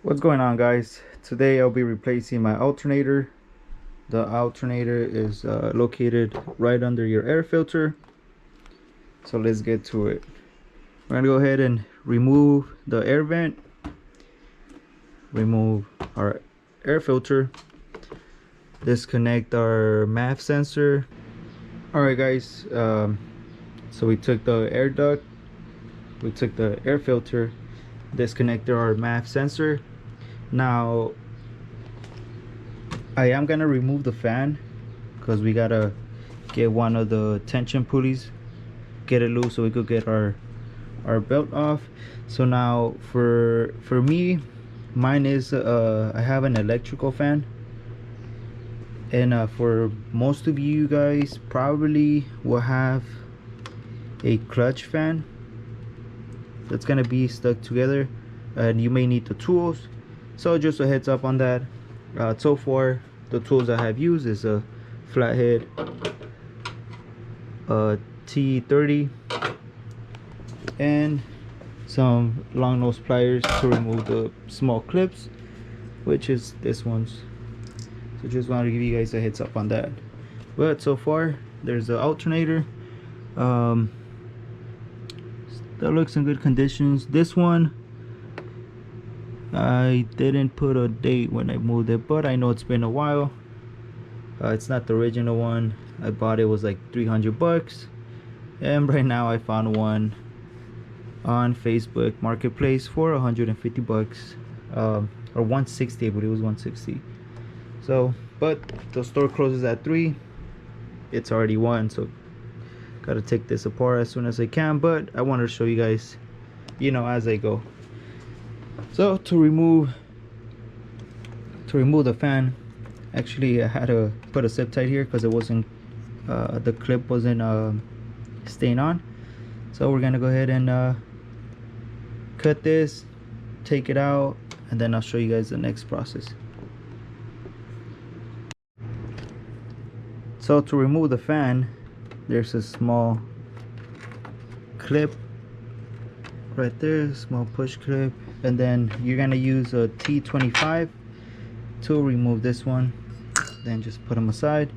What's going on, guys? Today I'll be replacing my alternator. The alternator is located right under your air filter. So let's get to it. We're gonna go ahead and remove the air vent, remove our air filter, disconnect our MAF sensor. Alright guys, so we took the air duct, we took the air filter, disconnected our MAF sensor. Now I am gonna remove the fan because we gotta get one of the tension pulleys, get it loose so we could get our belt off. So now for me, mine is I have an electrical fan, and for most of you guys probably will have a clutch fan that's gonna be stuck together, and you may need the tools. So just a heads up on that. So far the tools I have used is a flathead T30 and some long nose pliers to remove the small clips, which is this ones. So just wanted to give you guys a heads up on that. But so far there's the alternator, that looks in good conditions. This one I didn't put a date when I moved it, but I know it's been a while. It's not the original one. I bought it, was like 300 bucks, and right now I found one on Facebook Marketplace for 150 bucks, or 160, I believe it was 160. So, but the store closes at 3. It's already 1, so gotta take this apart as soon as I can, but I wanted to show you guys, as I go. So to remove the fan, actually I had to put a zip tie here because it wasn't the clip wasn't staying on. So we're gonna go ahead and cut this, take it out, and then I'll show you guys the next process. So to remove the fan, there's a small clip right there, small push clip, and then you're gonna use a T25 to remove this one. Then just put them aside,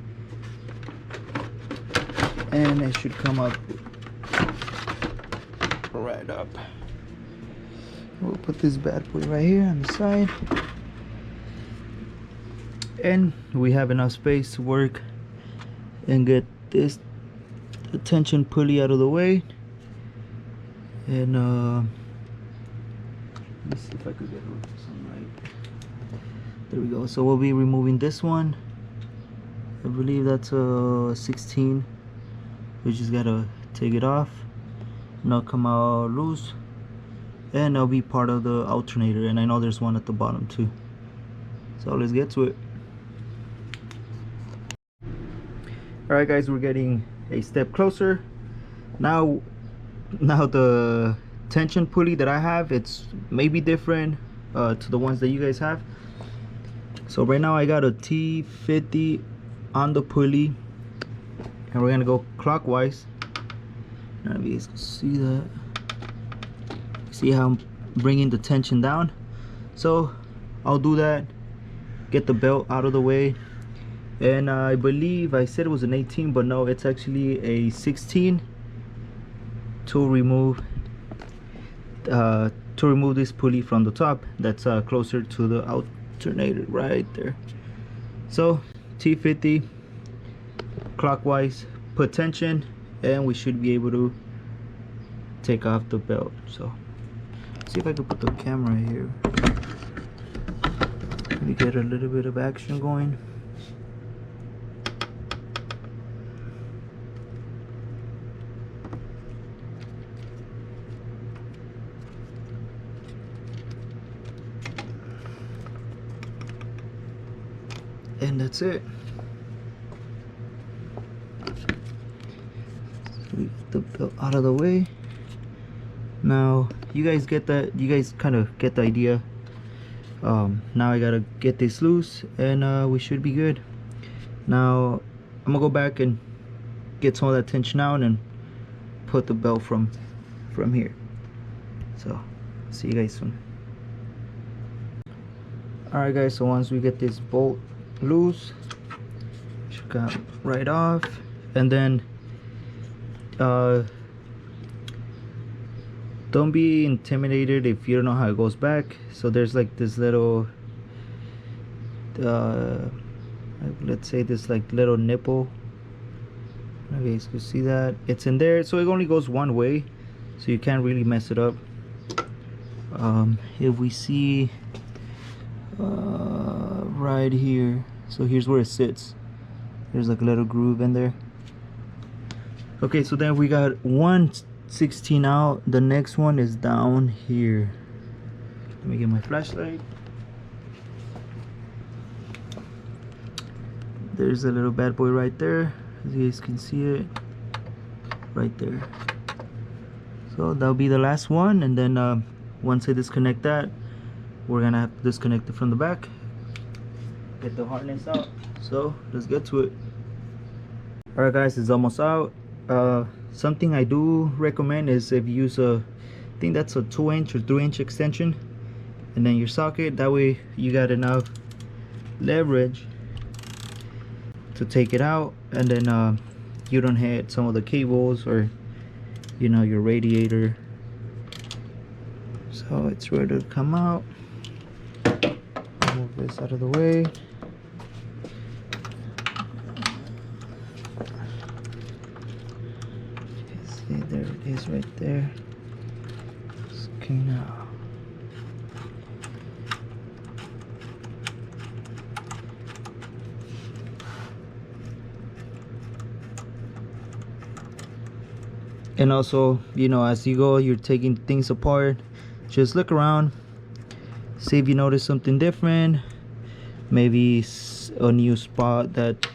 and it should come up right up. We'll put this bad boy right here on the side, and we have enough space to work and get this tension pulley out of the way. And let's see if I could get some right. There we go. So we'll be removing this one. I believe that's a 16. We just gotta take it off, not come out loose, and it'll be part of the alternator. And I know there's one at the bottom too. So let's get to it. Alright guys, we're getting a step closer. Now the tension pulley that I have, it's maybe different to the ones that you guys have. So right now I got a T50 on the pulley, and we're gonna go clockwise. I don't know if you guys can see that. See how I'm bringing the tension down? So I'll do that, get the belt out of the way, and I believe I said it was an 18, but no, it's actually a 16 to remove this pulley from the top that's closer to the alternator right there. So T50 clockwise, put tension, and we should be able to take off the belt. So see if I can put the camera here. Let me get a little bit of action going. And that's it. So we get the belt out of the way. Now you guys get that, you guys kind of get the idea. Now I gotta get this loose, and we should be good. Now I'm gonna go back and get some of that tension out and put the belt from here. So see you guys soon. Alright guys, so once we get this bolt loose, should come right off. And then don't be intimidated if you don't know how it goes back. So there's like this little let's say this like little nipple. Okay, you can see that it's in there, so it only goes one way, so you can't really mess it up. If we see right here, so here's where it sits. There's like a little groove in there. Okay, so then we got 1/16 out. The next one is down here. Let me get my flashlight. There's a little bad boy right there, as you guys can see it right there. So that'll be the last one, and then once I disconnect that, we're gonna have to disconnect it from the back, get the harness out. So let's get to it. Alright guys, it's almost out. Something I do recommend is if you use I think that's a 2-inch or 3-inch extension, and then your socket, that way you got enough leverage to take it out, and then you don't hit some of the cables or, you know, your radiator. So it's ready to come out. Move this out of the way. See, there it is right there. Okay, now and also, you know, as you go, you're taking things apart, just look around, see if you notice something different, maybe a new spot that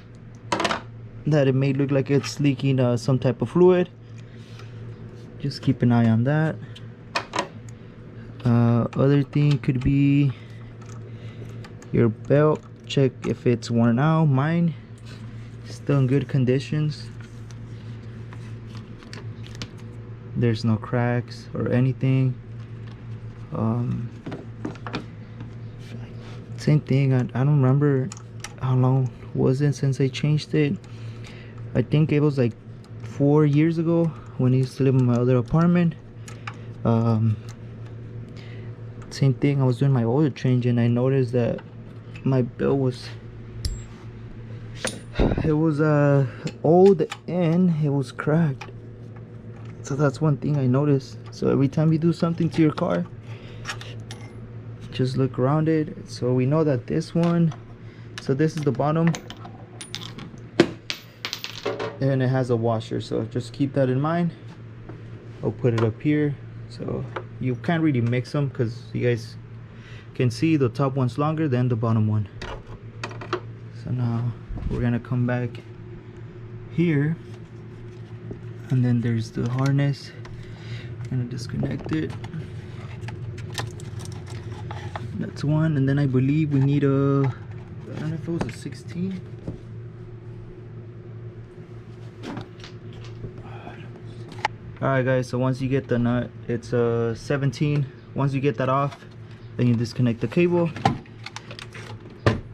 it may look like it's leaking some type of fluid. Just keep an eye on that. Other thing could be your belt. Check if it's worn out. Mine still in good conditions. There's no cracks or anything. Same thing, I don't remember how long was it since I changed it. I think it was like 4 years ago when I used to live in my other apartment. Same thing, I was doing my oil change and I noticed that my belt was old and it was cracked. So that's one thing I noticed. So every time you do something to your car, just look around it. So we know that this one, so this is the bottom and it has a washer, so just keep that in mind. I'll put it up here, so you can't really mix them because you guys can see the top one's longer than the bottom one. So now we're gonna come back here, and then there's the harness. I'm gonna disconnect it. That's one, and then I believe we need a, I don't know if it was a 16. Alright guys, so once you get the nut, it's a 17. Once you get that off, then you disconnect the cable.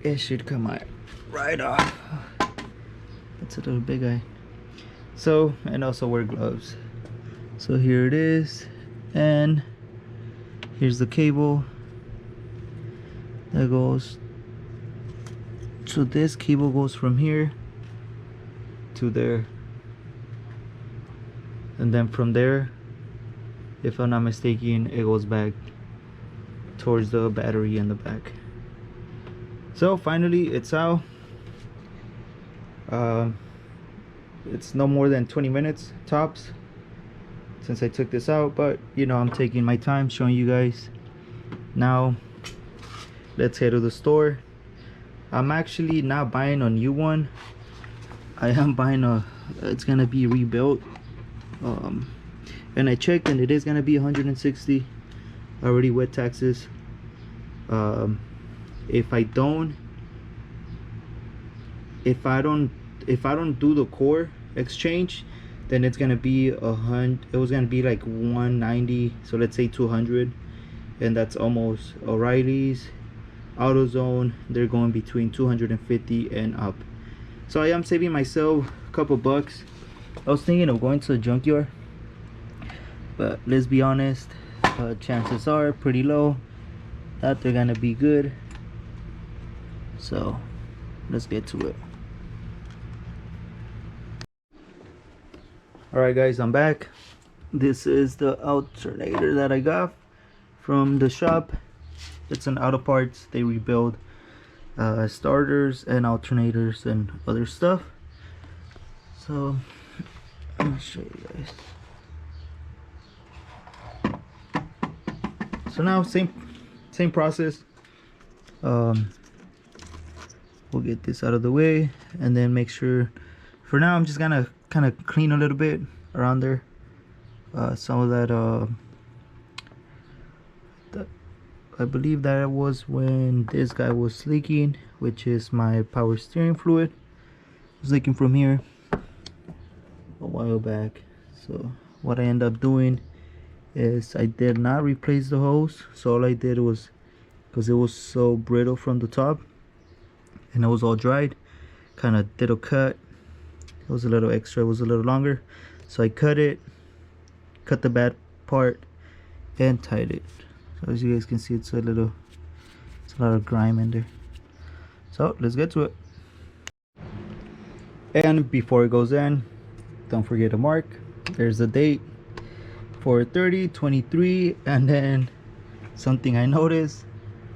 It should come out right off. That's a little big eye. So, and also wear gloves. So here it is, and here's the cable that goes. So this cable goes from here to there, and then from there, if I'm not mistaken, it goes back towards the battery in the back. So finally it's out. It's no more than 20 minutes tops since I took this out, but you know, I'm taking my time showing you guys. Now let's head to the store. I'm actually not buying a new one. I am buying it's gonna be rebuilt. And I checked and it is gonna be 160 already with taxes. If I don't do the core exchange, then it's gonna be it was gonna be like 190, so let's say 200, and that's almost O'Reilly's AutoZone, they're going between 250 and up. So I am saving myself a couple bucks. I was thinking of going to the junkyard, but let's be honest, chances are pretty low that they're gonna be good. So let's get to it. Alright guys, I'm back. This is the alternator that I got from the shop. It's an auto parts. They rebuild starters and alternators and other stuff. So I'm gonna show you guys. So now same process. We'll get this out of the way and then make sure. For now, I'm just gonna kind of clean a little bit around there. Some of that, I believe that was when this guy was leaking, which is my power steering fluid. It was leaking from here a while back. So what I ended up doing is I did not replace the hose. So all I did was, because it was so brittle from the top and it was all dried, kind of did a cut. It was a little extra, it was a little longer, so I cut the bad part and tied it. So as you guys can see, it's a lot of grime in there. So let's get to it. And before it goes in, don't forget to mark. There's the date, 4/30/23, and then something I noticed.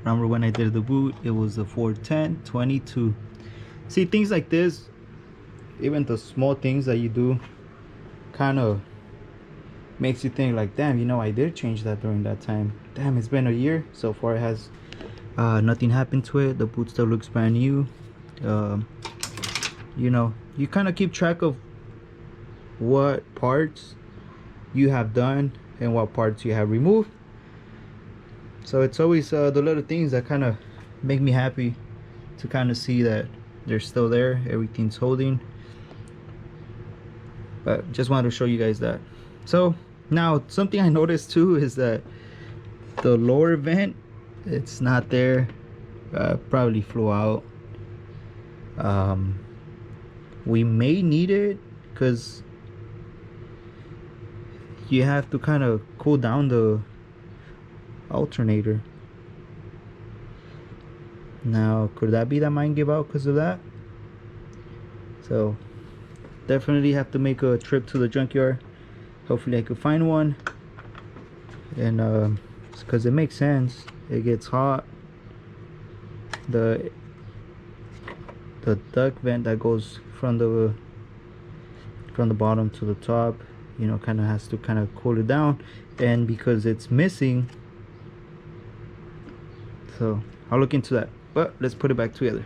Remember when I did the boot, it was the 4/10/22. See, things like this, even the small things that you do, kind of makes you think like, damn, you know, I did change that during that time. Damn, it's been a year. So far it has nothing happened to it. The boot still looks brand new. You know, you kind of keep track of what parts you have done and what parts you have removed. So it's always the little things that kind of make me happy to kind of see that they're still there, everything's holding. But just wanted to show you guys that. So now something I noticed too is that the lower vent, it's not there. Probably flew out. We may need it because you have to kind of cool down the alternator. Now could that be that mine give out because of that? So definitely have to make a trip to the junkyard. Hopefully I could find one. And because it makes sense, it gets hot. The duct vent that goes from the bottom to the top, you know, kind of has to kind of cool it down. And because it's missing, so I'll look into that. But let's put it back together.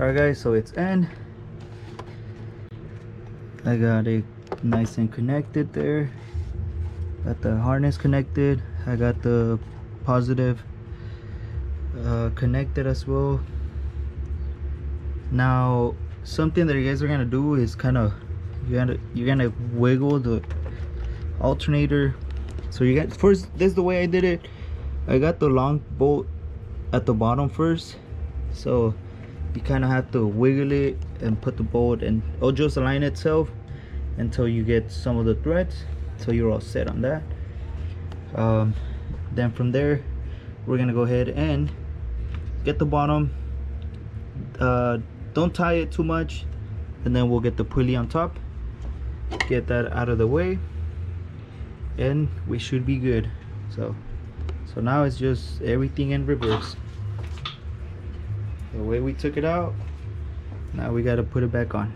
Alright guys, so it's in. I got it nice and connected there. Got the harness connected. I got the positive connected as well. Now something that you guys are gonna do is kind of you're gonna wiggle the alternator. So you got first, this is the way I did it. I got the long bolt at the bottom first, so you kind of have to wiggle it and put the bolt, and it'll just align itself until you get some of the threads, so you're all set on that. Then from there we're gonna go ahead and get the bottom. Don't tie it too much, and then we'll get the pulley on top, get that out of the way, and we should be good. So now it's just everything in reverse. The way we took it out, now we got to put it back on.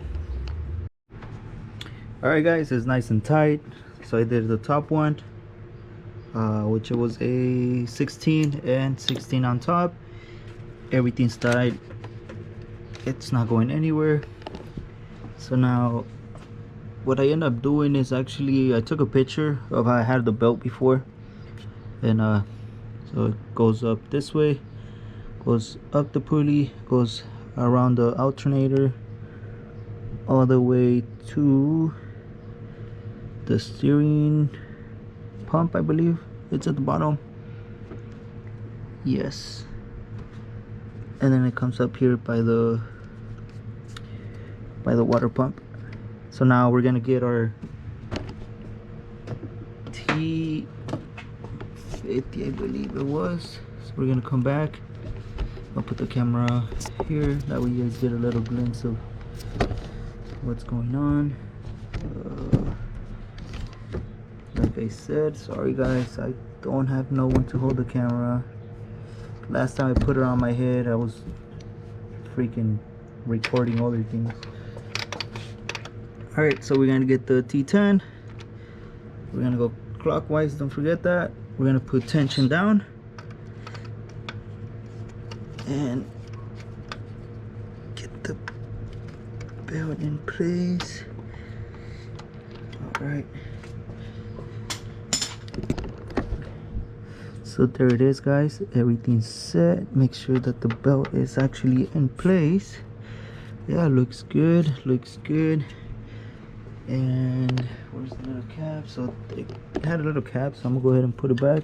Alright guys, it's nice and tight. So I did the top one, which it was a 16 and 16 on top. Everything's tight, it's not going anywhere. So now what I end up doing is, actually I took a picture of how I had the belt before, and so it goes up this way, goes up the pulley, goes around the alternator all the way to the steering pump. I believe it's at the bottom. Yes. And then it comes up here by the water pump. So now we're gonna get our T50, I believe it was. So we're gonna come back. I'll put the camera here, that way you guys get a little glimpse of what's going on. Like I said, sorry guys, I don't have no one to hold the camera. Last time I put it on my head, I was freaking recording other things. Alright, so we're gonna get the T10. We're gonna go clockwise, don't forget that. We're gonna put tension down and get the belt in place. Alright, so there it is guys, everything's set. Make sure that the belt is actually in place. Yeah, looks good, looks good. And where's the little cap? So it had a little cap, so I'm gonna go ahead and put it back.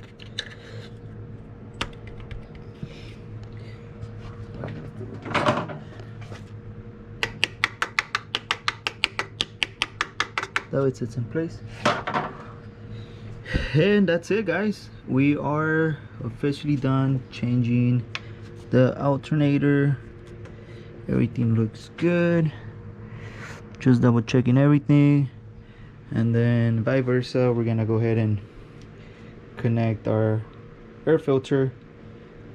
That way it sits in place. And that's it guys, we are officially done changing the alternator. Everything looks good, just double checking everything, and then vice versa, we're gonna go ahead and connect our air filter,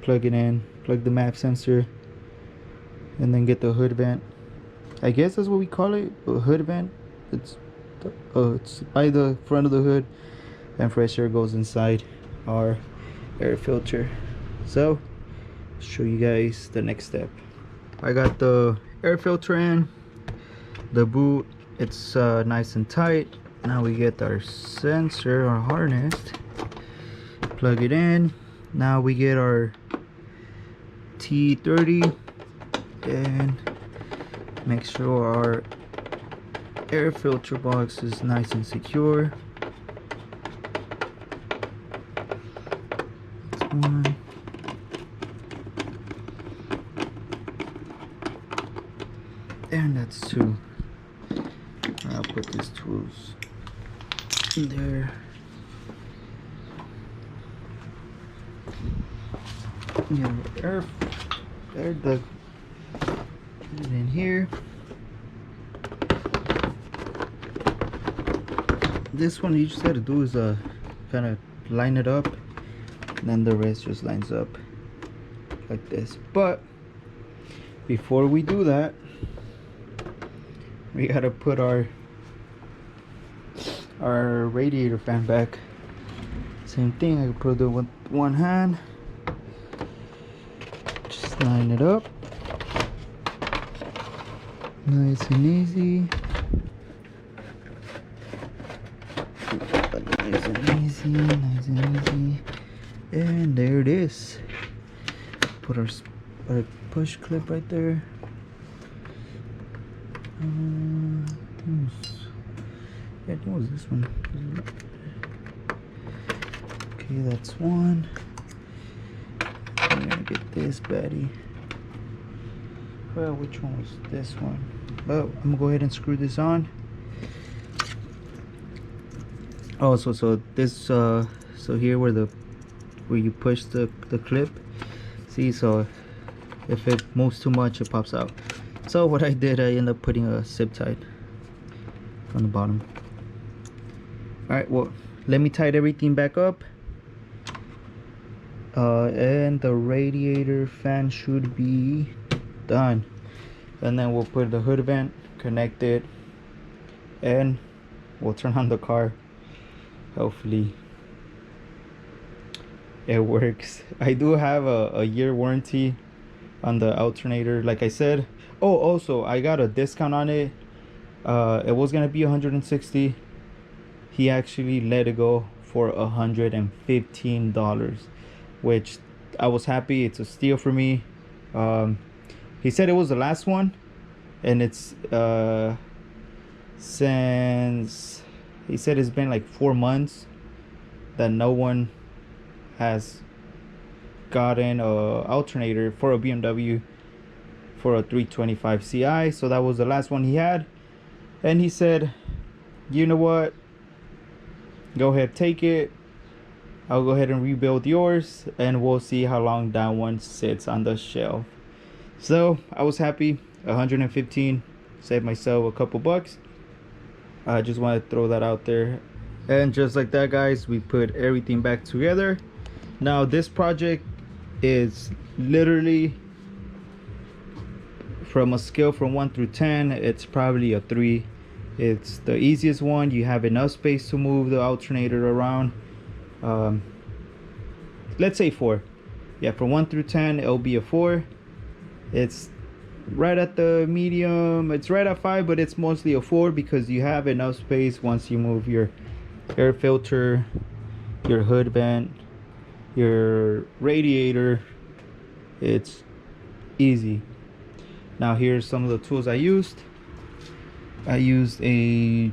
plug it in, plug the map sensor, and then get the hood vent. I guess that's what we call it, a hood vent. It's by the front of the hood, and fresh air goes inside our air filter. So show you guys the next step. I got the air filter in, the boot, it's nice and tight. Now we get our sensor, our harness, plug it in. Now we get our T30 and make sure our air filter box is nice and secure. That's one. And that's two. I'll put these tools in there. Yeah, air duct in here. This one you just got to do is kind of line it up, and then the rest just lines up like this. But before we do that, we gotta put our radiator fan back. Same thing, I can put it with one hand, just line it up, nice and easy. Nice and easy, nice and easy. And there it is. Put our push clip right there. I think it was this one. Okay, that's one. I'm gonna get this baddie. Well, which one was this one? Well, I'm gonna go ahead and screw this on. Oh, so this so here where you push the clip, see, so if it moves too much it pops out. So what I did, I ended up putting a zip tie on the bottom. Alright, well, let me tighten everything back up, and the radiator fan should be done. And then we'll put the hood vent, connect it, and we'll turn on the car. Hopefully it works. I do have a year warranty on the alternator, like I said. Oh, also I got a discount on it. It was gonna be 160. He actually let it go for $115, which I was happy. It's a steal for me. He said it was the last one, and it's since he said it's been like 4 months that no one has gotten a alternator for a BMW for a 325 Ci. So that was the last one he had, and he said, you know what, go ahead, take it. I'll go ahead and rebuild yours, and we'll see how long that one sits on the shelf. So I was happy. 115, saved myself a couple bucks. I just want to throw that out there. And just like that, guys, we put everything back together. Now this project is literally, from a scale from 1 through 10, it's probably a 3. It's the easiest one. You have enough space to move the alternator around. Let's say 4. Yeah, from 1 through 10, it'll be a 4. It's right at the medium. It's right at 5, but it's mostly a 4 because you have enough space once you move your air filter, your hood vent, your radiator. It's easy. Now here's some of the tools I used. I used a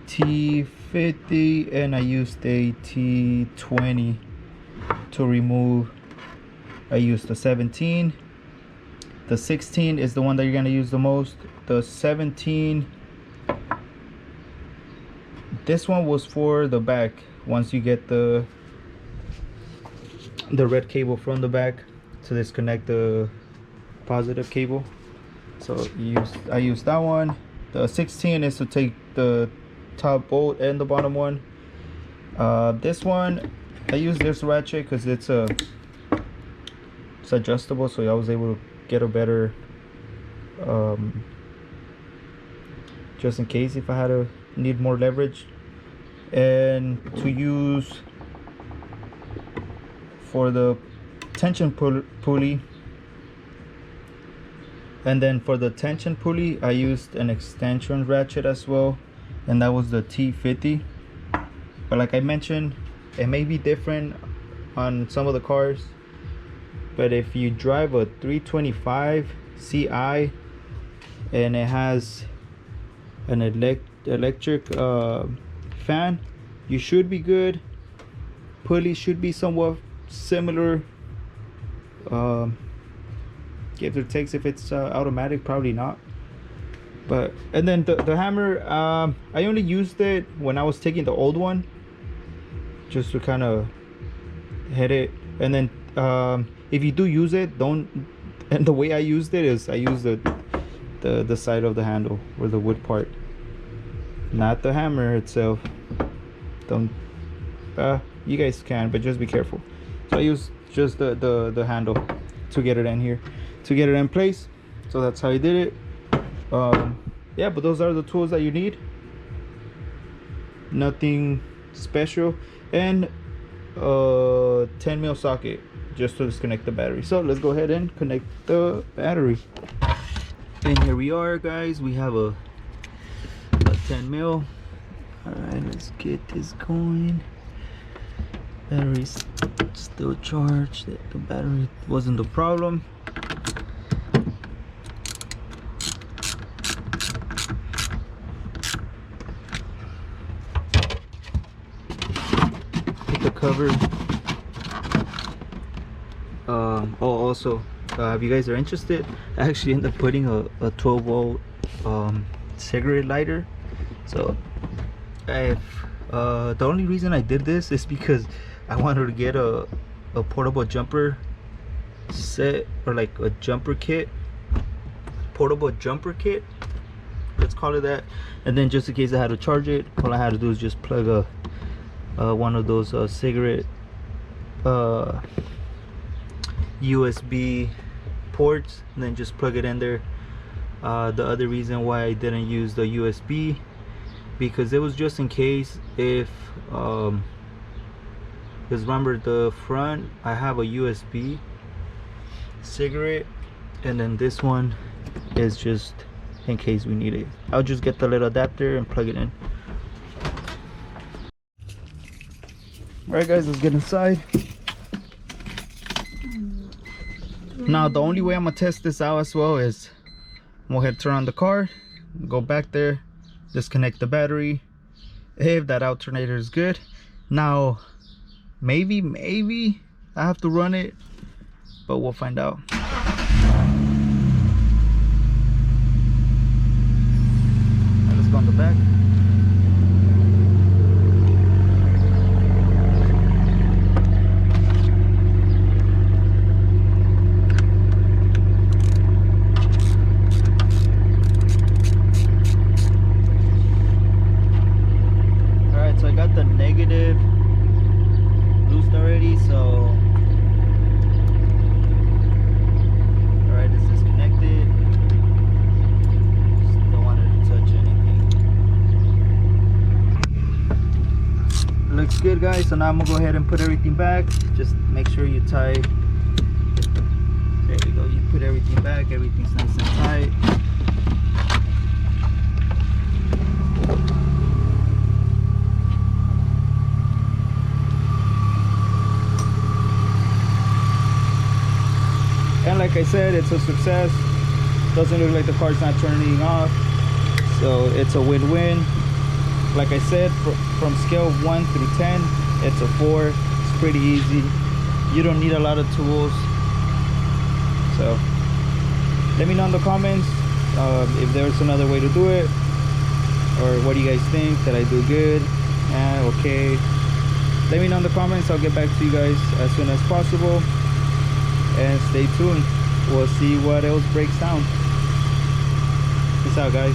T50 and I used a T20 to remove. I used the 17. The 16 is the one that you're going to use the most. The 17, this one was for the back. Once you get the red cable from the back to disconnect the positive cable. So I used that one. The 16 is to take the top bolt and the bottom one. This one, I use this ratchet because it's adjustable, so I was able to get a better, just in case if I had to need more leverage. And to use for the tension pulley, and then for the tension pulley I used an extension ratchet as well, and that was the T50. But like I mentioned, it may be different on some of the cars, but if you drive a 325 Ci and it has an electric fan, you should be good. Pulley should be somewhat similar. Give or takes. If it's automatic, probably not. But and then the hammer, I only used it when I was taking the old one, just to kind of hit it. And then if you do use it, don't. And the way I used it is I used the side of the handle, or the wood part, not the hammer itself. Don't. You guys can, but just be careful. So I use just the handle to get it in here, to get it in place. So that's how I did it. Yeah, but those are the tools that you need. Nothing special. And 10 mil socket just to disconnect the battery. So let's go ahead and connect the battery. And here we are, guys. We have a 10 mil. All right, let's get this going. Battery's still charged. The battery wasn't the problem. Put the cover. Also, if you guys are interested, I actually ended up putting a 12 volt cigarette lighter. So the only reason I did this is because I wanted to get a portable jumper set, or like a jumper kit, portable jumper kit, let's call it that. And then just in case I had to charge it, all I had to do is just plug one of those cigarette USB ports, and then just plug it in there. The other reason why I didn't use the USB, because it was just in case if because remember, the front I have a USB cigarette, and then this one is just in case we need it. I'll just get the little adapter and plug it in. Alright guys, let's get inside. Now the only way I'm gonna test this out as well is I'm gonna turn on the car, go back there, disconnect the battery. If that alternator is good, now maybe I have to run it but we'll find out. Now let's go on the back. Alright, so I got the negative loosed already, so alright, it's disconnected. Just don't want it to touch anything. Looks good, guys. So now I'm gonna go ahead and put everything back. Just make sure you tie. There you go. You put everything back. Everything's nice and tight. And like I said, it's a success. Doesn't look like the car's not turning off, so it's a win-win. Like I said, from scale of 1 through 10, it's a 4. It's pretty easy. You don't need a lot of tools. So let me know in the comments if there's another way to do it, or what do you guys think? That I do good? Okay. Let me know in the comments. I'll get back to you guys as soon as possible. And stay tuned. We'll see what else breaks down. Peace out, guys.